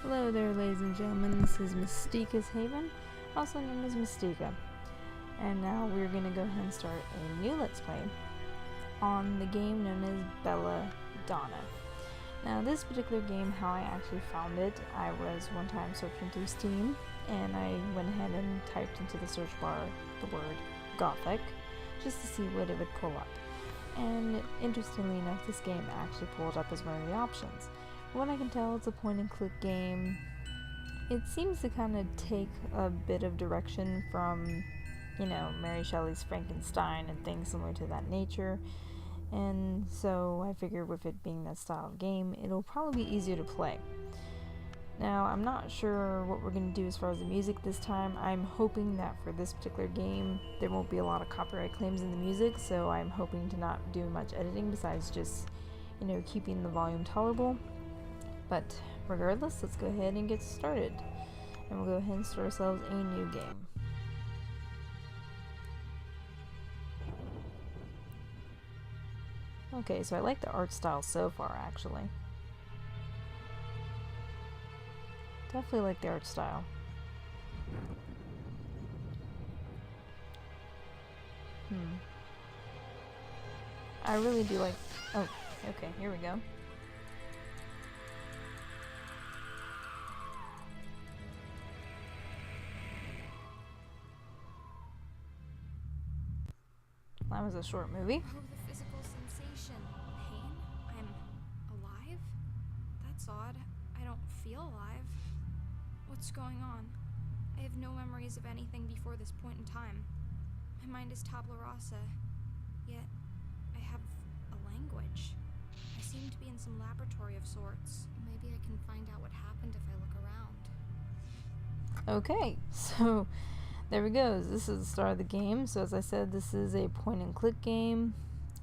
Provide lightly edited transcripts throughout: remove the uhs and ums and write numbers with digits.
Hello there, ladies and gentlemen, this is Misticas-haven, also known as Mistica, and now we're going to go ahead and start a new Let's Play on the game known as Belladonna. Now this particular game, how I actually found it, I was one time searching through Steam, and I went ahead and typed into the search bar the word Gothic, just to see what it would pull up. And interestingly enough, this game actually pulled up as one of the options. From what I can tell, it's a point-and-click game. It seems to kind of take a bit of direction from, you know, Mary Shelley's Frankenstein and things similar to that nature. And so I figure with it being that style of game, it'll probably be easier to play. Now, I'm not sure what we're going to do as far as the music this time. I'm hoping that for this particular game, there won't be a lot of copyright claims in the music, so I'm hoping to not do much editing besides just, you know, keeping the volume tolerable. But regardless, let's go ahead and get started. And we'll go ahead and start ourselves a new game. Okay, so I like the art style so far, actually. Definitely like the art style. I really do like... Oh, okay, here we go. That was a short movie. Oh, the physical sensation. Pain? I'm alive? That's odd. I don't feel alive. What's going on? I have no memories of anything before this point in time. My mind is tabula rasa, yet I have a language. I seem to be in some laboratory of sorts. Maybe I can find out what happened if I look around. Okay, so there we go. This is the start of the game. So as I said, this is a point-and-click game.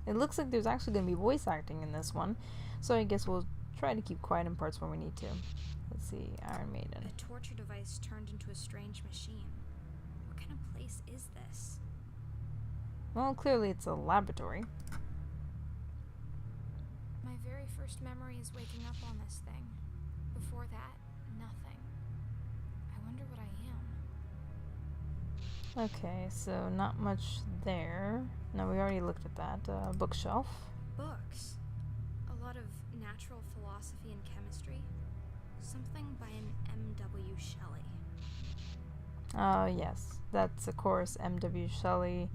It looks like there's actually going to be voice acting in this one, so I guess we'll try to keep quiet in parts where we need to. Let's see, Iron Maiden. A torture device turned into a strange machine. What kind of place is this? Well, clearly it's a laboratory. My very first memory is waking up on this thing. Before that, nothing. I wonder what I am. Okay, so not much there. No, we already looked at that. Bookshelf. Books. A lot of natural philosophy and chemistry. Something by an M.W. Shelley. Yes. That's, of course, M.W. Shelley.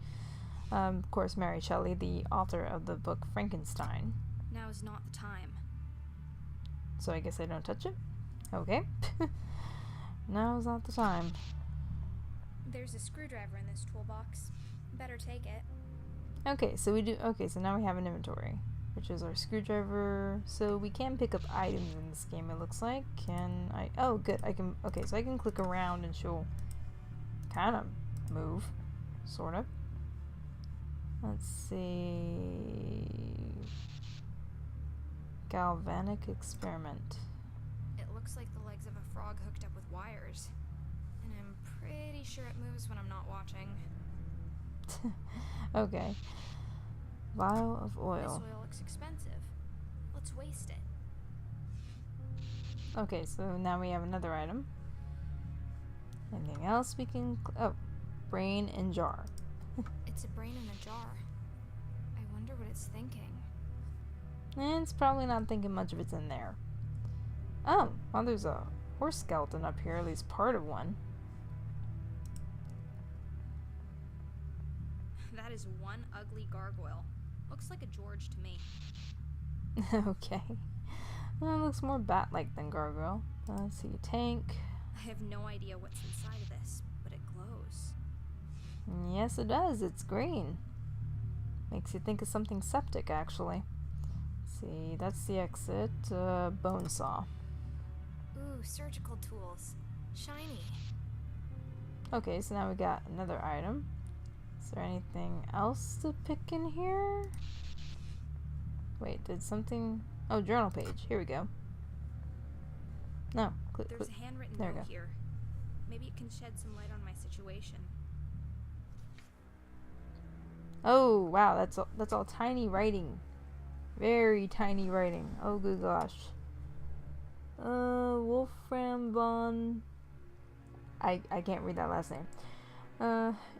Of course, Mary Shelley, the author of the book Frankenstein. Now is not the time. So I guess I don't touch it? Okay. Now's not the time. There's a screwdriver in this toolbox. Better take it. Okay, so now we have an inventory, which is our screwdriver. So we can pick up items in this game, it looks like. Can I? Oh, good. I can. Okay, so I can click around and she'll kind of move, sort of. Let's see. Galvanic experiment. It looks like the legs of a frog hooked up with wires. And I'm pretty sure it moves when I'm not watching. Okay. Vial of oil. This oil looks expensive. Let's waste it. Okay, so now we have another item. Anything else we can... Oh, brain and jar. It's a brain in a jar. I wonder what it's thinking. And it's probably not thinking much of it's in there. Oh, well, there's a horse skeleton up here, at least part of one. That is one ugly gargoyle. Looks like a George to me. Okay. Well, it looks more bat-like than gargoyle. Let's see, tank. I have no idea what's inside of this, but it glows. Yes, it does. It's green. Makes you think of something septic, actually. Let's see, that's the exit. Bone saw. Ooh, surgical tools. Shiny. Okay, so now we got another item. Is there anything else to pick in here? Wait, did something... Oh, journal page. Here we go. No. There's a handwritten there we note go. here. Maybe it can shed some light on my situation. Oh, wow, that's all tiny writing. Very tiny writing. Oh, good gosh. Wolfram von... I can't read that last name.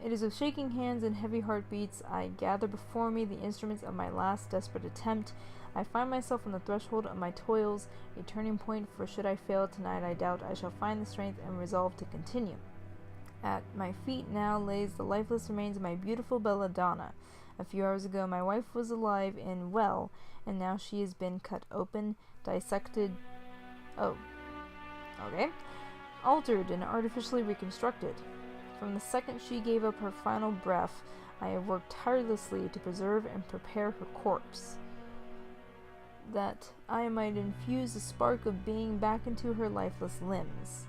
It is with shaking hands and heavy heartbeats I gather before me the instruments of my last desperate attempt. I find myself on the threshold of my toils, a turning point, for should I fail tonight, I doubt I shall find the strength and resolve to continue. At my feet now lays the lifeless remains of my beautiful Belladonna. A few hours ago my wife was alive and well, and now she has been cut open, dissected... Oh. Okay. Altered and artificially reconstructed. From the second she gave up her final breath, I have worked tirelessly to preserve and prepare her corpse, that I might infuse a spark of being back into her lifeless limbs.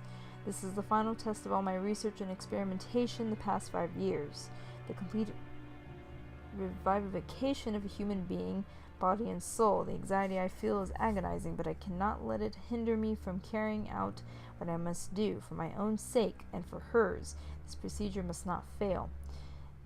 This is the final test of all my research and experimentation the past 5 years. The complete revivification of a human being, body and soul. The anxiety I feel is agonizing, but I cannot let it hinder me from carrying out what I must do for my own sake and for hers. This procedure must not fail.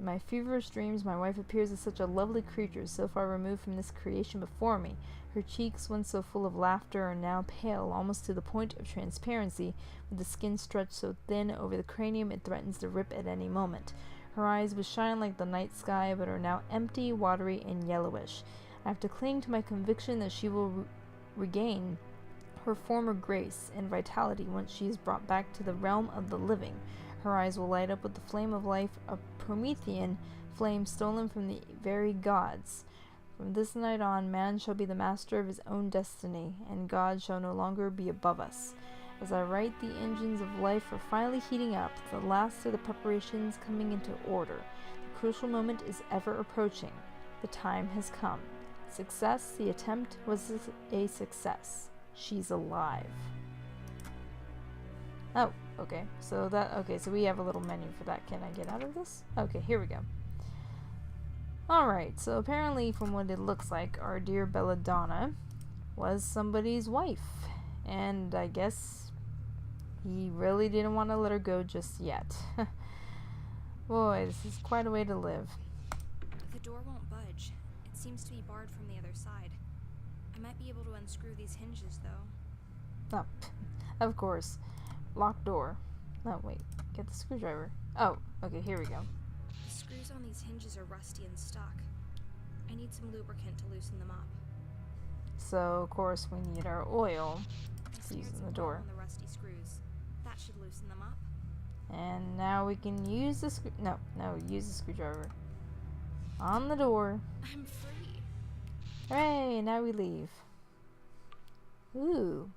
In my feverish dreams, my wife appears as such a lovely creature, so far removed from this creation before me. Her cheeks, once so full of laughter, are now pale, almost to the point of transparency, with the skin stretched so thin over the cranium it threatens to rip at any moment. Her eyes, which shine like the night sky, but are now empty, watery, and yellowish. I have to cling to my conviction that she will regain her former grace and vitality once she is brought back to the realm of the living. Her eyes will light up with the flame of life, a Promethean flame stolen from the very gods. From this night on, man shall be the master of his own destiny, and God shall no longer be above us. As I write, the engines of life are finally heating up, the last of the preparations coming into order. The crucial moment is ever approaching. The time has come. Success, the attempt was a success. She's alive. Oh, okay. So we have a little menu for that. Can I get out of this? Okay, here we go. Alright, so apparently from what it looks like, our dear Belladonna was somebody's wife. And I guess he really didn't want to let her go just yet. Boy, this is quite a way to live. The door won't budge. It seems to be barred from the other side. I might be able to unscrew these hinges, though. Oh, of course. Locked door. Oh, wait. Get the screwdriver. Oh, okay, here we go. The screws on these hinges are rusty and stuck. I need some lubricant to loosen them up. So, of course, we need our oil to use in the door. On the rusty screws. That should loosen them up. And now we can use the use the screwdriver. On the door. I'm free. Hooray, now we leave. Ooh,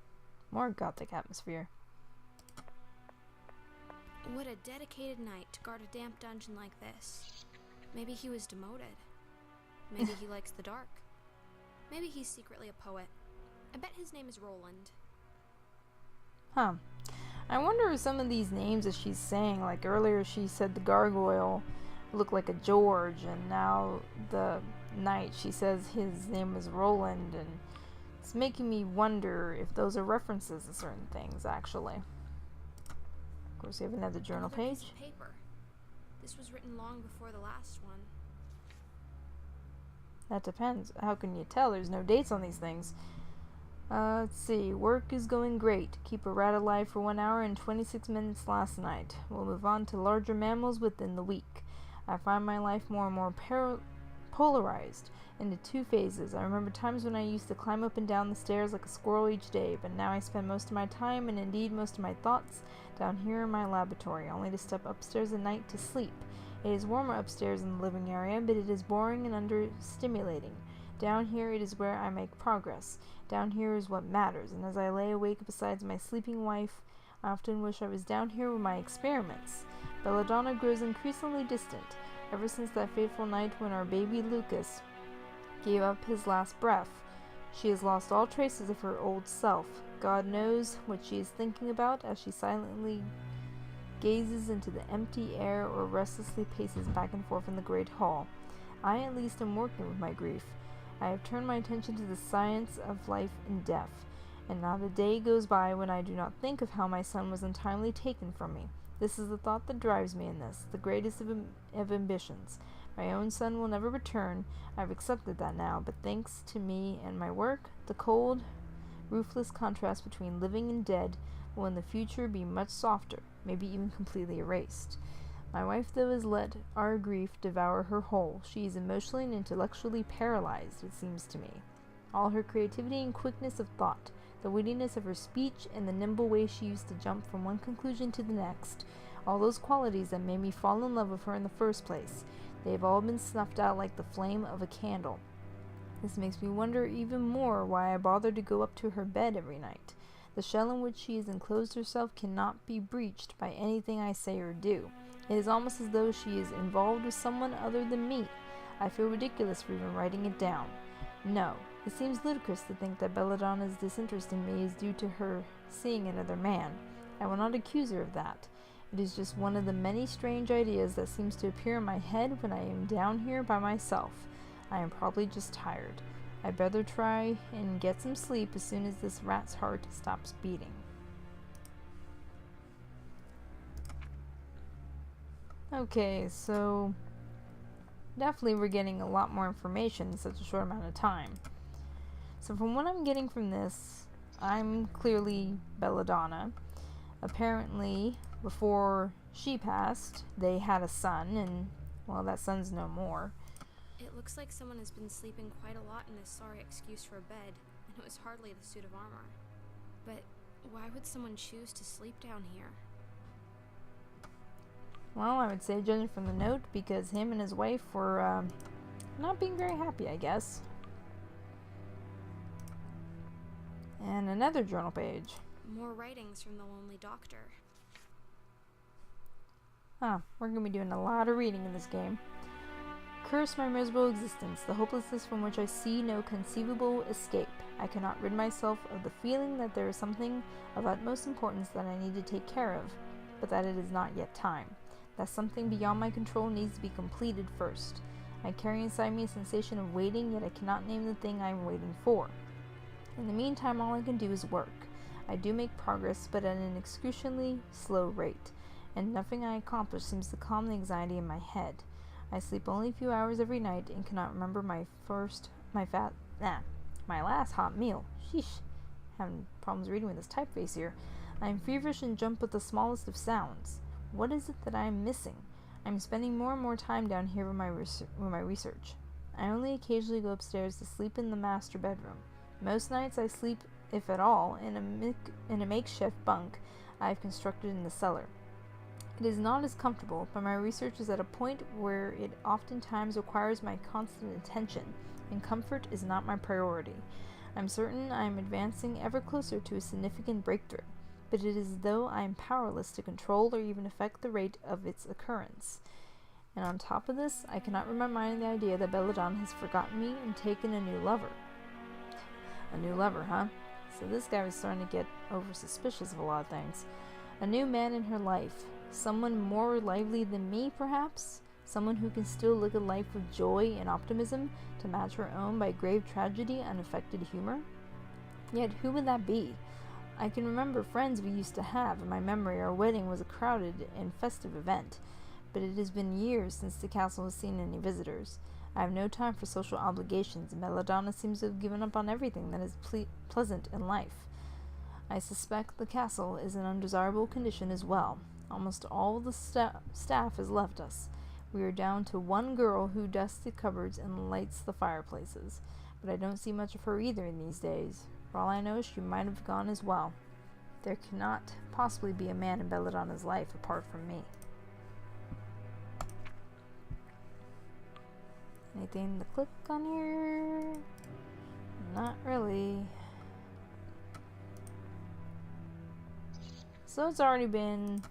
more Gothic atmosphere. What a dedicated knight to guard a damp dungeon like this. Maybe he was demoted. Maybe he likes the dark. Maybe he's secretly a poet. I bet his name is Roland. Huh. I wonder if some of these names that she's saying, like earlier she said the gargoyle looked like a George, and now the knight, she says his name was Roland, and it's making me wonder if those are references to certain things, actually. Of course, we have another journal page. Piece of paper. This was written long before the last one. That depends. How can you tell? There's no dates on these things. Let's see. Work is going great. Keep a rat alive for 1 hour and 26 minutes last night. We'll move on to larger mammals within the week. I find my life more and more polarized into two phases. I remember times when I used to climb up and down the stairs like a squirrel each day, but now I spend most of my time, and indeed most of my thoughts, down here in my laboratory, only to step upstairs at night to sleep. It is warmer upstairs in the living area, but it is boring and understimulating. Down here it is where I make progress. Down here is what matters, and as I lay awake beside my sleeping wife, I often wish I was down here with my experiments. Belladonna grows increasingly distant, ever since that fateful night when our baby Lucas gave up his last breath. She has lost all traces of her old self. God knows what she is thinking about as she silently gazes into the empty air or restlessly paces back and forth in the great hall. I at least am working with my grief. I have turned my attention to the science of life and death, and not a day goes by when I do not think of how my son was untimely taken from me. This is the thought that drives me in this, the greatest of ambitions. My own son will never return. I've accepted that now, but thanks to me and my work, the cold ruthless contrast between living and dead will in the future be much softer, maybe even completely erased. My wife, though, has let our grief devour her whole. She is emotionally and intellectually paralyzed, it seems to me. All her creativity and quickness of thought, the wittiness of her speech, and the nimble way she used to jump from one conclusion to the next, all those qualities that made me fall in love with her in the first place, they have all been snuffed out like the flame of a candle. This makes me wonder even more why I bother to go up to her bed every night. The shell in which she has enclosed herself cannot be breached by anything I say or do. It is almost as though she is involved with someone other than me. I feel ridiculous for even writing it down. No, it seems ludicrous to think that Belladonna's disinterest in me is due to her seeing another man. I will not accuse her of that. It is just one of the many strange ideas that seems to appear in my head when I am down here by myself. I am probably just tired. I'd better try and get some sleep as soon as this rat's heart stops beating. Okay, so definitely we're getting a lot more information in such a short amount of time. So from what I'm getting from this, I'm clearly Belladonna. Apparently, before she passed, they had a son, and, well, that son's no more. It looks like someone has been sleeping quite a lot in this sorry excuse for a bed, and it was hardly the suit of armor. But why would someone choose to sleep down here? Well, I would say, judging from the note, because him and his wife were not being very happy, I guess. And another journal page. More writings from the lonely doctor. We're going to be doing a lot of reading in this game. Curse my miserable existence, the hopelessness from which I see no conceivable escape. I cannot rid myself of the feeling that there is something of utmost importance that I need to take care of, but that it is not yet time. That something beyond my control needs to be completed first. I carry inside me a sensation of waiting, yet I cannot name the thing I am waiting for. In the meantime, all I can do is work. I do make progress, but at an excruciatingly slow rate, and nothing I accomplish seems to calm the anxiety in my head. I sleep only a few hours every night and cannot remember my last hot meal. Sheesh, having problems reading with this typeface here. I am feverish and jump at the smallest of sounds. What is it that I am missing? I am spending more and more time down here with my research. I only occasionally go upstairs to sleep in the master bedroom. Most nights I sleep, if at all, in a makeshift bunk I have constructed in the cellar. It is not as comfortable, but my research is at a point where it oftentimes requires my constant attention, and comfort is not my priority. I'm certain I am advancing ever closer to a significant breakthrough, but it is as though I am powerless to control or even affect the rate of its occurrence. And on top of this, I cannot rid my mind of the idea that Belladonna has forgotten me and taken a new lover. A new lover, huh? So this guy was starting to get over suspicious of a lot of things. A new man in her life. Someone more lively than me, perhaps? Someone who can still look at life with joy and optimism to match her own by grave tragedy and unaffected humor? Yet who would that be? I can remember friends we used to have. In my memory, our wedding was a crowded and festive event, but it has been years since the castle has seen any visitors. I have no time for social obligations, and Belladonna seems to have given up on everything that is pleasant in life. I suspect the castle is in undesirable condition as well. Almost all the staff has left us. We are down to one girl who dusts the cupboards and lights the fireplaces, but I don't see much of her either in these days. For all I know, she might have gone as well. There cannot possibly be a man in Belladonna's life apart from me. Anything to click on here? Not really. So it's already been,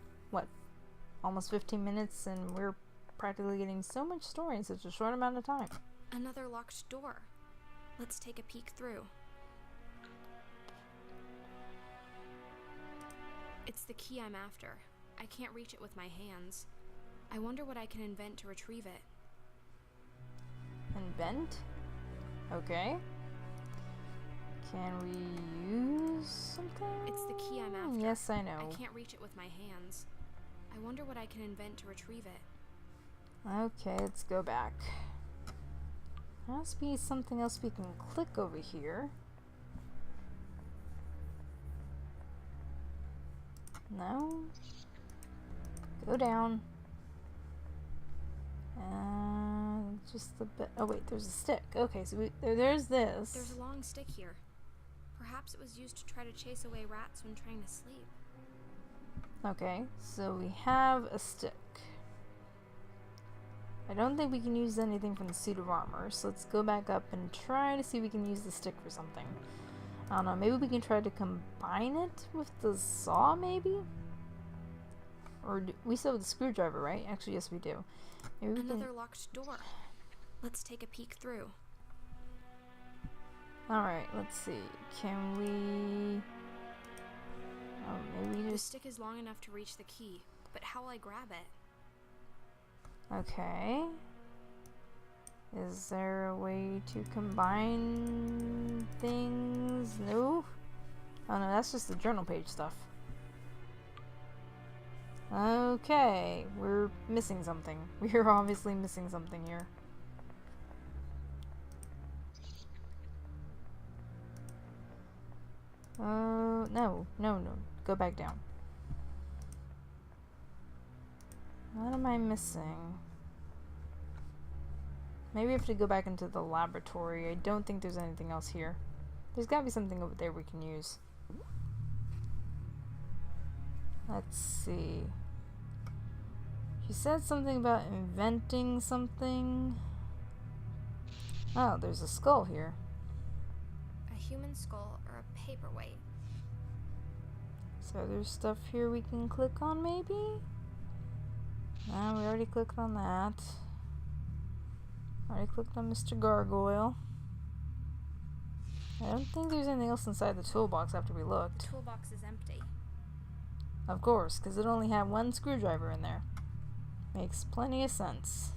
almost 15 minutes, and we're practically getting so much story in such a short amount of time. Another locked door. Let's take a peek through. It's the key I'm after. I can't reach it with my hands. I wonder what I can invent to retrieve it. Invent? Okay. Can we use something? It's the key I'm after. Yes, I know. I can't reach it with my hands. I wonder what I can invent to retrieve it. Okay, let's go back. There must be something else we can click over here. No. Go down. Just a bit. Oh wait, there's a stick. Okay, so there's this. There's a long stick here. Perhaps it was used to try to chase away rats when trying to sleep. Okay, so we have a stick. I don't think we can use anything from the suit of armor, so let's go back up and try to see if we can use the stick for something. I don't know, maybe we can try to combine it with the saw, maybe? Or we still have the screwdriver, right? Actually, yes, we do. Maybe we Another locked door. Let's take a peek through. Alright, let's see. Can we... Oh, maybe The just... stick is long enough to reach the key, but how will I grab it? Okay. Is there a way to combine things? No? Oh no, that's just the journal page stuff. Okay, we're missing something. We're obviously missing something here. No. Go back down. What am I missing? Maybe I have to go back into the laboratory. I don't think there's anything else here. There's gotta be something over there we can use. Let's see. She said something about inventing something. Oh, there's a skull here. A human skull or a paperweight? So there's stuff here we can click on, maybe? No, we already clicked on that. Already clicked on Mr. Gargoyle. I don't think there's anything else inside the toolbox after we looked. The toolbox is empty. Of course, because it only had one screwdriver in there. Makes plenty of sense.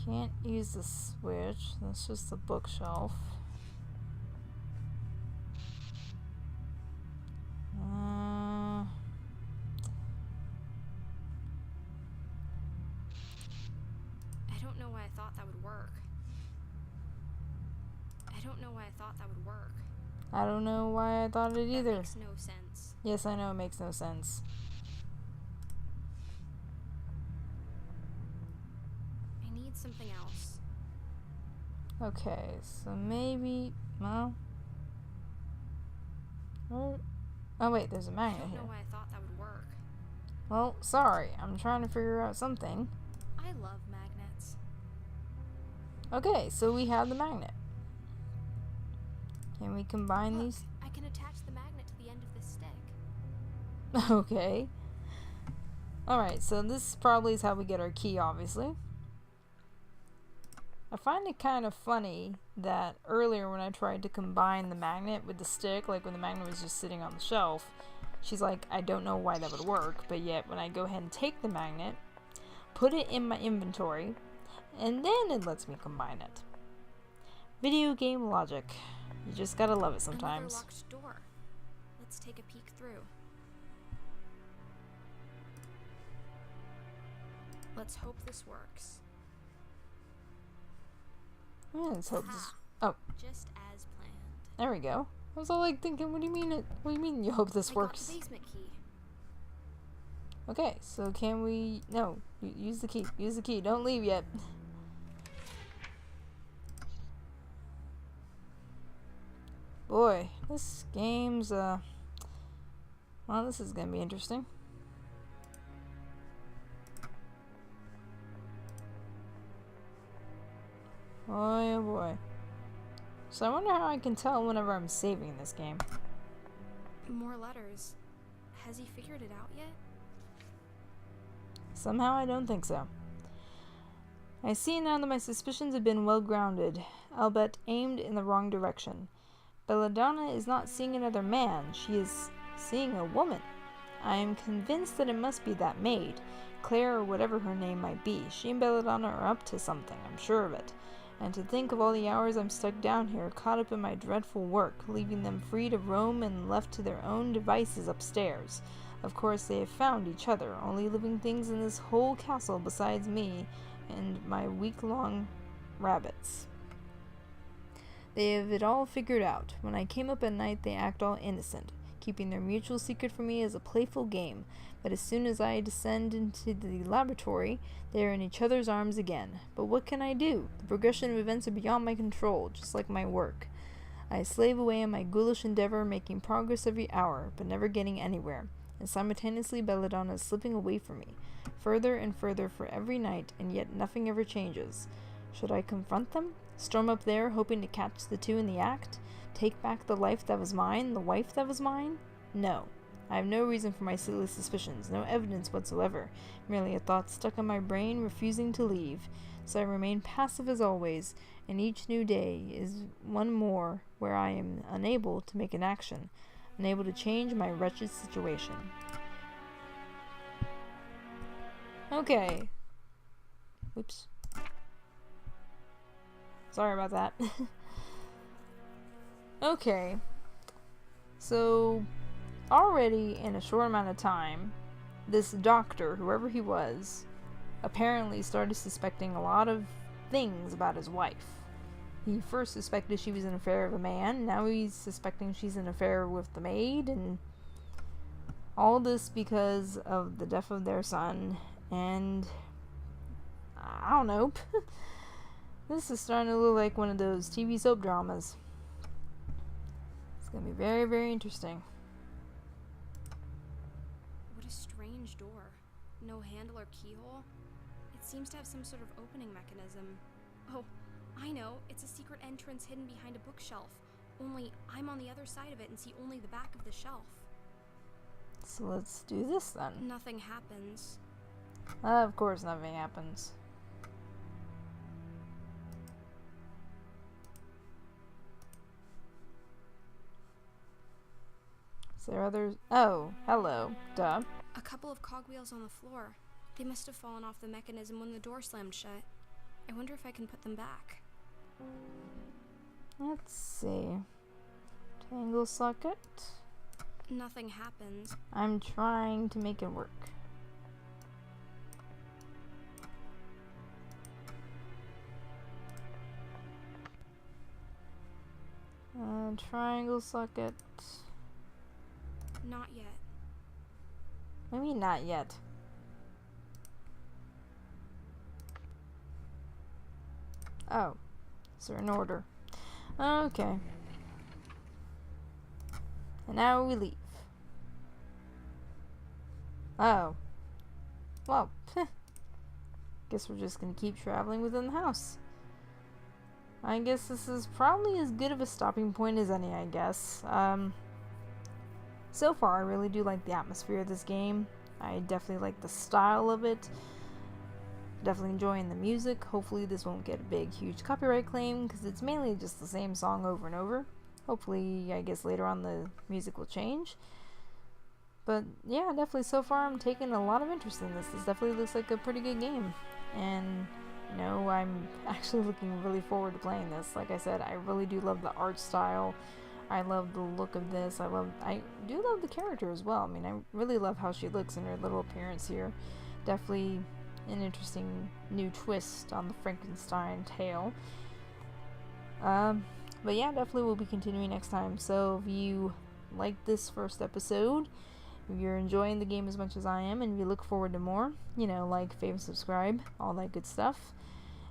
Can't use the switch. That's just the bookshelf. I don't know why I thought that would work. I don't know why I thought that would work. I don't know why I thought it either. That makes no sense. Yes, I know it makes no sense. I need something else. Okay, so maybe... Well... Oh wait, there's a I magnet don't here. know why I thought that would work. Well, sorry. I'm trying to figure out something. I love magnets. Okay, so we have the magnet. Can we combine Look, these? I can attach the magnet to the end of this stick. Okay. Alright, so this probably is how we get our key, obviously. I find it kind of funny that earlier when I tried to combine the magnet with the stick, like when the magnet was just sitting on the shelf, she's like, I don't know why that would work, but yet when I go ahead and take the magnet, put it in my inventory, and then it lets me combine it. Video game logic. You just gotta love it sometimes. Another locked door. Let's take a peek through. Let's hope this works. Yeah, let's hope this... Oh, Just as planned. there we go. I was all like thinking, what do you mean you hope this works? I got the basement key. Okay, so can we... No, use the key. Use the key. Don't leave yet. Boy, this game's, well, this is gonna be interesting. Boy, oh boy. So I wonder how I can tell whenever I'm saving this game. More letters. Has he figured it out yet? Somehow I don't think so. I see now that my suspicions have been well grounded, albeit aimed in the wrong direction. Belladonna is not seeing another man, she is seeing a woman. I am convinced that it must be that maid, Claire or whatever her name might be. She and Belladonna are up to something, I'm sure of it. And to think of all the hours I'm stuck down here, caught up in my dreadful work, leaving them free to roam and left to their own devices upstairs. Of course they have found each other, only living things in this whole castle besides me and my week-long rabbits. They have it all figured out. When I came up at night, they act all innocent, keeping their mutual secret from me is a playful game, but as soon as I descend into the laboratory, they are in each other's arms again. But what can I do? The progression of events are beyond my control, just like my work. I slave away in my ghoulish endeavor, making progress every hour, but never getting anywhere, and simultaneously Belladonna is slipping away from me, further and further for every night, and yet nothing ever changes. Should I confront them? Storm up there, hoping to catch the two in the act? Take back the life that was mine, the wife that was mine? No. I have no reason for my silly suspicions, no evidence whatsoever, merely a thought stuck in my brain, refusing to leave. So I remain passive as always, and each new day is one more where I am unable to make an action, unable to change my wretched situation. Okay. Oops. Sorry about that. Okay. So, already in a short amount of time, this doctor, whoever he was, apparently started suspecting a lot of things about his wife. He first suspected she was an affair of a man, now he's suspecting she's an affair with the maid, and all this because of the death of their son, and I don't know. This is starting to look like one of those TV soap dramas. It's gonna be very, very interesting. What a strange door. No handle or keyhole. It seems to have some sort of opening mechanism. Oh, I know. It's a secret entrance hidden behind a bookshelf. Only I'm on the other side of it and see only the back of the shelf. So let's do this then. Nothing happens. Of course nothing happens. Is there others? Oh, hello. Duh. A couple of cogwheels on the floor. They must have fallen off the mechanism when the door slammed shut. I wonder if I can put them back. Let's see. Tangle socket. Nothing happens. I'm trying to make it work. Triangle socket. Not yet. What do you mean not yet? Oh. So we're in order. Okay. And now we leave. Oh. Well, guess we're just gonna keep traveling within the house. I guess this is probably as good of a stopping point as any, I guess. So far, I really do like the atmosphere of this game. I definitely like the style of it. Definitely enjoying the music. Hopefully this won't get a big, huge copyright claim, because it's mainly just the same song over and over. Hopefully, I guess later on the music will change. But yeah, definitely so far I'm taking a lot of interest in this. This definitely looks like a pretty good game. And, you know, I'm actually looking really forward to playing this. Like I said, I really do love the art style. I love the look of this. I do love the character as well. I mean, I really love how she looks in her little appearance here. Definitely an interesting new twist on the Frankenstein tale. But yeah, definitely we'll be continuing next time. So if you like this first episode, if you're enjoying the game as much as I am, and you look forward to more, you know, like, favorite, subscribe, all that good stuff.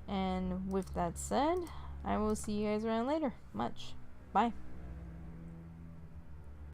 And with that said, I will see you guys around later. Much. Bye.